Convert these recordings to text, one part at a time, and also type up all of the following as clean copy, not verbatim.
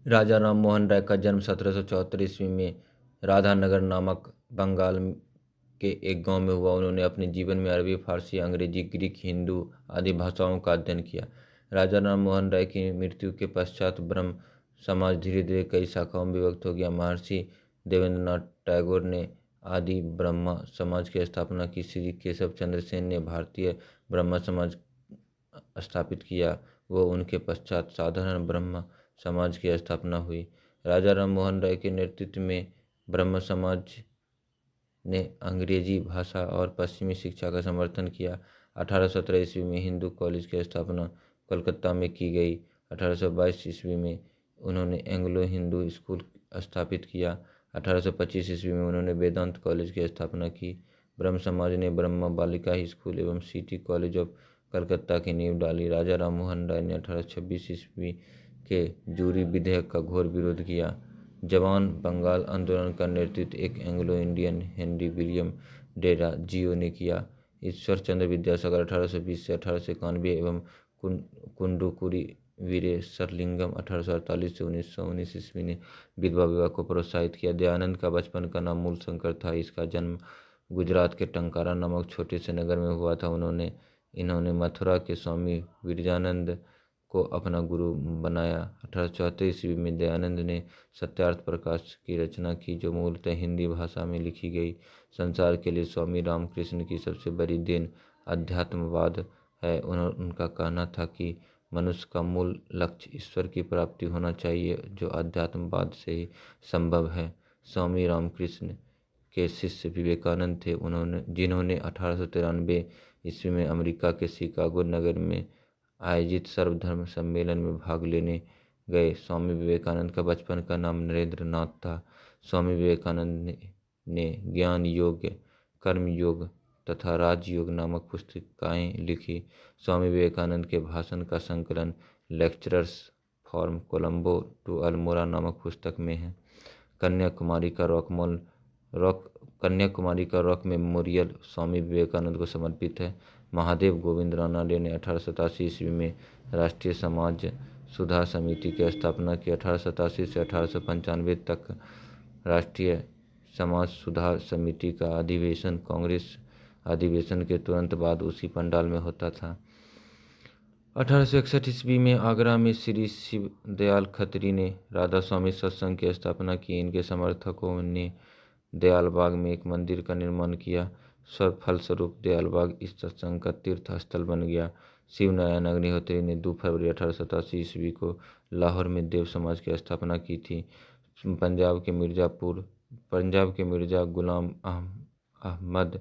राजा राम मोहन राय का जन्म 1774 ईस्वी में राधानगर नामक बंगाल के एक गांव में हुआ। उन्होंने अपने जीवन में अरबी, फारसी, अंग्रेजी, ग्रीक, हिंदू आदि भाषाओं का अध्ययन किया। राजा राम मोहन राय की मृत्यु के पश्चात ब्रह्म समाज धीरे धीरे कई शाखाओं में विभक्त हो गया। महर्षि देवेंद्रनाथ टैगोर ने आदि ब्रह्म समाज की स्थापना की। श्री केशव चंद्र सेन ने भारतीय ब्रह्म समाज स्थापित किया व उनके पश्चात साधारण ब्रह्म समाज की स्थापना हुई। राजा राम मोहन राय के नेतृत्व में ब्रह्म समाज ने अंग्रेजी भाषा और पश्चिमी शिक्षा का समर्थन किया। 1817 ईस्वी में हिंदू कॉलेज की स्थापना कलकत्ता में की गई। 1822 ईस्वी में उन्होंने एंग्लो हिंदू स्कूल स्थापित किया। 1825 ईस्वी में उन्होंने वेदांत कॉलेज की स्थापना की। ब्रह्म समाज ने ब्रह्म बालिका स्कूल एवं सिटी कॉलेज ऑफ कलकत्ता की नींव डाली। राजा राम मोहन राय ने 1826 ईस्वी के जूरी विधेयक का घोर विरोध किया। जवान बंगाल आंदोलन का नेतृत्व एक एंग्लो इंडियन हेनरी विलियम डेराजियो ने किया। ईश्वर चंद्र विद्यासागर 1820 से 1891 एवं कुंडुकुरी वीरेशलिंगम 1848 से 1919 ईस्वी ने विधवा विवाह को प्रोत्साहित किया। दयानंद का बचपन का नाम मूलशंकर था। इसका जन्म गुजरात के टंकारा नामक छोटे से नगर में हुआ था। इन्होंने मथुरा के स्वामी विरजानंद को अपना गुरु बनाया। 1874 ईस्वी में दयानंद ने सत्यार्थ प्रकाश की रचना की, जो मूलतः हिंदी भाषा में लिखी गई। संसार के लिए स्वामी रामकृष्ण की सबसे बड़ी देन अध्यात्मवाद है। उनका कहना था कि मनुष्य का मूल लक्ष्य ईश्वर की प्राप्ति होना चाहिए, जो अध्यात्मवाद से ही संभव है। स्वामी रामकृष्ण के शिष्य विवेकानंद थे, जिन्होंने 1893 ईस्वी में अमेरिका के शिकागो नगर में आयोजित सर्वधर्म सम्मेलन में भाग लेने गए। स्वामी विवेकानंद का बचपन का नाम नरेंद्र नाथ था। स्वामी विवेकानंद ने ज्ञान योग, कर्म योग तथा राजयोग नामक पुस्तिकाएं लिखी। स्वामी विवेकानंद के भाषण का संकलन lectures from Colombo to Almora नामक पुस्तक में है। कन्याकुमारी का रॉक मेमोरियल स्वामी विवेकानंद को समर्पित है। महादेव गोविंद रानाडे ने 1887 ईस्वी में राष्ट्रीय समाज सुधार समिति की स्थापना की। 1887 से 1895 तक राष्ट्रीय समाज सुधार समिति का अधिवेशन कांग्रेस अधिवेशन के तुरंत बाद उसी पंडाल में होता था। 1861 ईस्वी में आगरा में श्री शिव दयाल खत्री ने राधा स्वामी सत्संग की स्थापना की। इनके समर्थकों ने दयालबाग में एक मंदिर का निर्माण किया। फलस्वरूप दयालबाग इस सत्संग का तीर्थ स्थल बन गया। शिव नारायण अग्निहोत्री ने 2 फरवरी 1887 ईस्वी को लाहौर में देव समाज की स्थापना की थी। पंजाब के मिर्जा गुलाम अहमद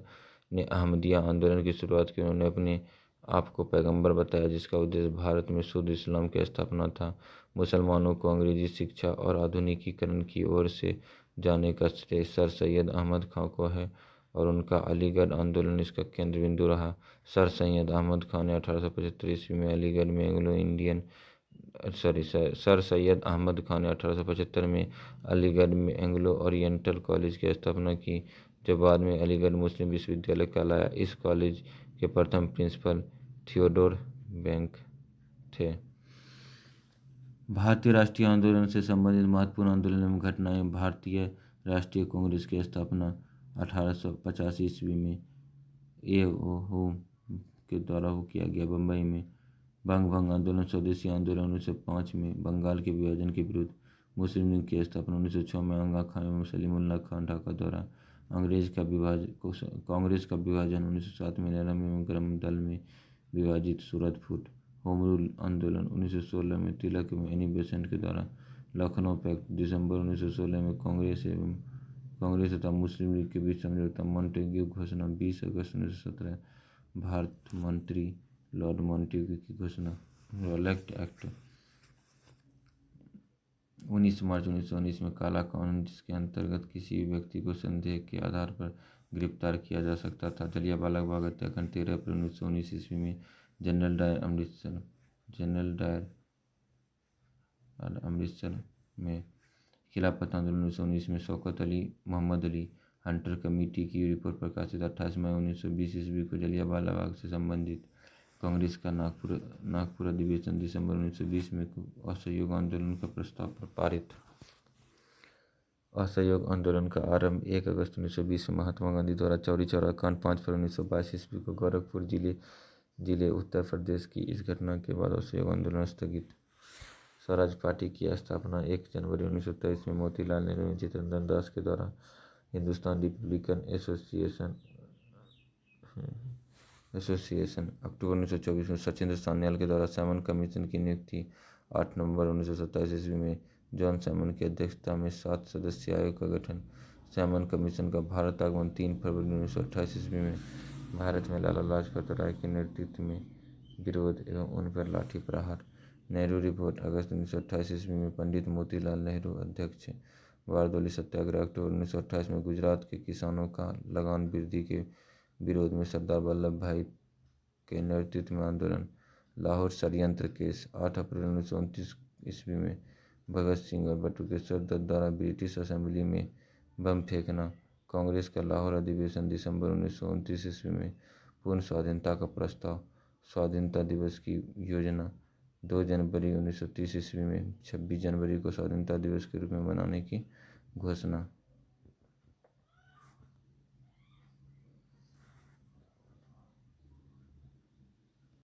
ने अहमदिया आंदोलन की शुरुआत की। उन्होंने अपने आप को पैगंबर बताया, जिसका उद्देश्य भारत में शुद्ध इस्लाम की स्थापना था। मुसलमानों को अंग्रेजी शिक्षा और आधुनिकीकरण की ओर से जाने का श्रेय सर सैयद अहमद खां को है और उनका अलीगढ़ आंदोलन इसका केंद्र बिंदु रहा। सर सैयद अहमद खां ने 1875 ईस्वी में अलीगढ़ में सर सैयद अहमद खान ने 1875 में अलीगढ़ में एंग्लो ओरिएंटल कॉलेज की स्थापना की, जो बाद में अलीगढ़ मुस्लिम विश्वविद्यालय कहलाया। इस कॉलेज के प्रथम प्रिंसिपल थियोडोर बैंक थे। भारतीय राष्ट्रीय आंदोलन से संबंधित महत्वपूर्ण आंदोलन एवं घटनाएं। भारतीय राष्ट्रीय कांग्रेस की स्थापना 1850 ईस्वी में एओहो के द्वारा किया गया। बम्बई में बंग आंदोलन। स्वदेशी आंदोलन 1905 में बंगाल के विभाजन के विरुद्ध मुस्लिम लीग की स्थापना। 1906 में आगा खां एवं सलीमुल्लाह खां ढाका दौरा। कांग्रेस का विभाजन 1907 में नरम एवं गरम दल में विभाजित। सूरत फूट। होम रूल आंदोलन 1916 में तिलक एवं एनी बेसेंट के द्वारा। लखनऊ पैक्ट दिसंबर 1916 में कांग्रेस तथा मुस्लिम लीग के बीच समझौता। मॉन्टेग्यू घोषणा 20 अगस्त 1917। भारत मंत्री लॉर्ड मॉन्टेग्यू की घोषणा। रॉलेट एक्ट 19 मार्च 1919 में काला कानून, जिसके अंतर्गत किसी भी व्यक्ति को संदेह के आधार पर गिरफ्तार किया जा सकता था। जलियांवाला बाग हत्याकांड 13 अप्रैल 1919 ईस्वी में जनरल डायर अमृतसर में। खिलाफत आंदोलन 1919 में शौकत अली मोहम्मद अली हंटर कमेटी की रिपोर्ट प्रकाशित। 28 मई 1920 ईस्वी को जलियांवाला बाग से संबंधित कांग्रेस का नागपुर अधिवेशन दिसंबर 1920 में असहयोग आंदोलन का प्रस्ताव पर पारित। असहयोग आंदोलन का आरंभ 1 अगस्त 1920 में महात्मा गांधी द्वारा चौरी चौरा कांड 5 फरवरी 1922 ईस्वी को गोरखपुर जिले उत्तर प्रदेश की। इस घटना के बाद असहयोग आंदोलन स्थगित। स्वराज पार्टी की स्थापना 1 जनवरी 1923 में मोतीलाल नेहरू एवं चित्तरंजन दास के द्वारा हिंदुस्तान रिपब्लिकन एसोसिएशन। अक्टूबर 1924 में सचिंद्र सान्याल के द्वारा सैमन कमीशन की नियुक्ति। 8 नवंबर 1927 ईस्वी में जॉन सैमन की अध्यक्षता में 7 सदस्यीय आयोग का गठन। सैमन कमीशन का भारत आगमन 3 फरवरी 1928 ईस्वी में। भारत में लाला लाजपत राय के नेतृत्व में विरोध एवं उन पर लाठी प्रहार। नेहरू रिपोर्ट अगस्त 1928 ईस्वी में पंडित मोतीलाल नेहरू अध्यक्ष। बारदोली सत्याग्रह अक्टूबर 1928 में गुजरात के किसानों का लगान वृद्धि के विरोध में सरदार वल्लभ भाई के नेतृत्व में आंदोलन। लाहौर षड्यंत्र केस 8 अप्रैल 1929 ईस्वी में भगत सिंह और बटुकेश्वर दत्त द्वारा ब्रिटिश असेंबली में बम फेंकना। कांग्रेस का लाहौर अधिवेशन दिसंबर 1929 ईस्वी में पूर्ण स्वाधीनता का प्रस्ताव। स्वाधीनता दिवस की योजना 2 जनवरी 1930 ईस्वी में 26 जनवरी को स्वाधीनता दिवस के रूप में मनाने की घोषणा।